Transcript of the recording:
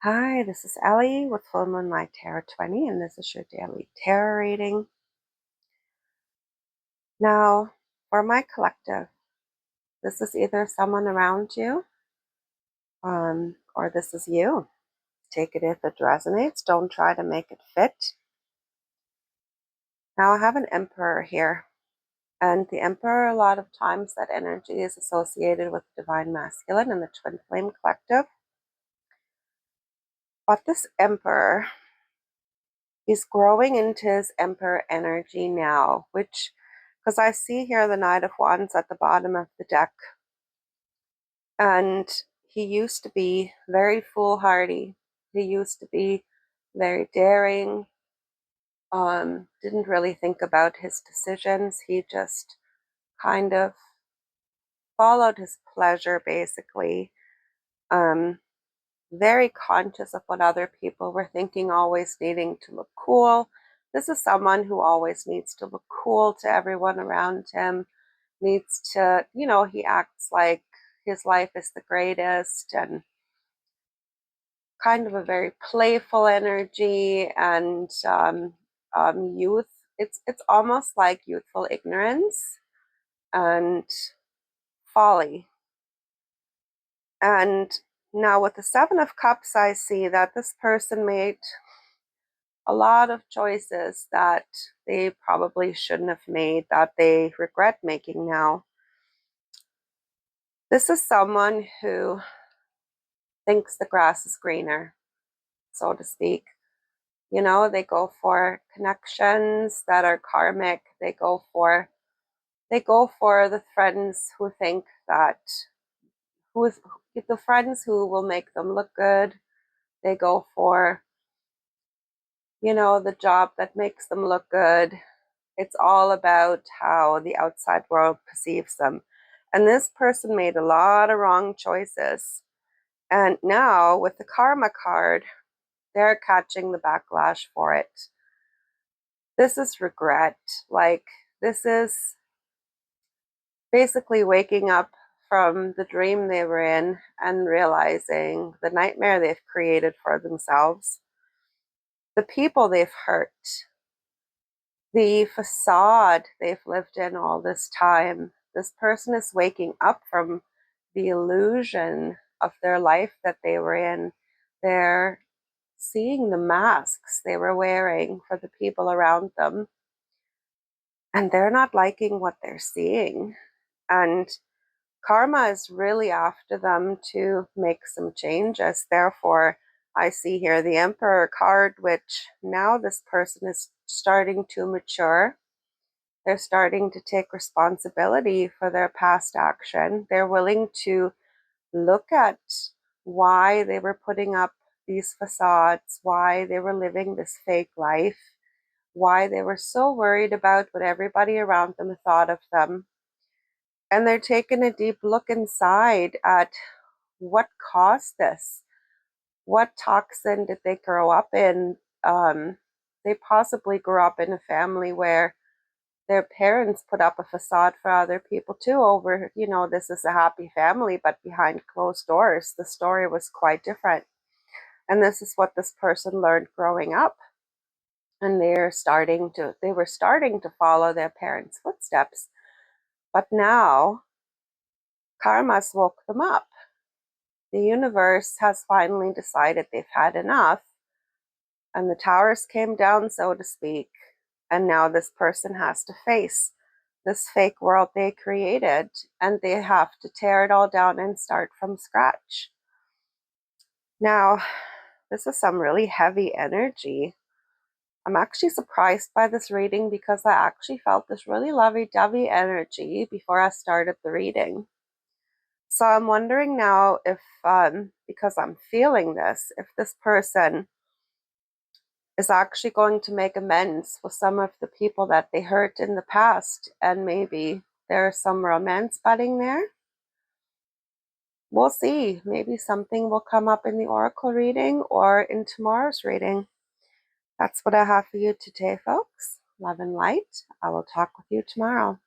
Hi, this is Ellie with Full Moon Light Tarot 20, and this is your daily tarot reading. Now, for my collective, this is either someone around you, or this is you. Take it if it resonates. Don't try to make it fit. Now, I have an Emperor here, and the Emperor, a lot of times, that energy is associated with Divine Masculine and the Twin Flame Collective. But this Emperor, he's growing into his Emperor energy now, because I see here the Knight of Wands at the bottom of the deck. And he used to be very foolhardy. He used to be very daring, didn't really think about his decisions. He just kind of followed his pleasure, basically. Um, very conscious of what other people were thinking, always needing to look cool. This is someone who always needs to look cool to everyone around him, needs to, he acts like his life is the greatest, and kind of a very playful energy, and youth. It's almost like youthful ignorance and folly. And now with the Seven of Cups, I see that this person made a lot of choices that they probably shouldn't have made, that they regret making now. This is someone who thinks the grass is greener, so to speak. They go for connections that are karmic. They go for the friends who think that the friends who will make them look good. They go for, the job that makes them look good. It's all about how the outside world perceives them. And this person made a lot of wrong choices. And now with the karma card, they're catching the backlash for it. This is regret. This is basically waking up from the dream they were in and realizing the nightmare they've created for themselves, the people they've hurt, the facade they've lived in all this time. This person is waking up from the illusion of their life that they were in. They're seeing the masks they were wearing for the people around them, and they're not liking what they're seeing. And karma is really after them to make some changes. Therefore, I see here the Emperor card, which now this person is starting to mature. They're starting to take responsibility for their past action. They're willing to look at why they were putting up these facades, why they were living this fake life, why they were so worried about what everybody around them thought of them. And they're taking a deep look inside at what caused this. What toxin did they grow up in? They possibly grew up in a family where their parents put up a facade for other people too, over, this is a happy family, but behind closed doors, the story was quite different. And this is what this person learned growing up. And they were starting to follow their parents' footsteps. But now karma's woke them up. The universe has finally decided they've had enough, and the towers came down, so to speak. And now this person has to face this fake world they created, and they have to tear it all down and start from scratch. Now, this is some really heavy energy. I'm actually surprised by this reading because I actually felt this really lovey-dovey energy before I started the reading. So I'm wondering now if, because I'm feeling this, if this person is actually going to make amends with some of the people that they hurt in the past, and maybe there's some romance budding there. We'll see. Maybe something will come up in the oracle reading or in tomorrow's reading. That's what I have for you today, folks. Love and light. I will talk with you tomorrow.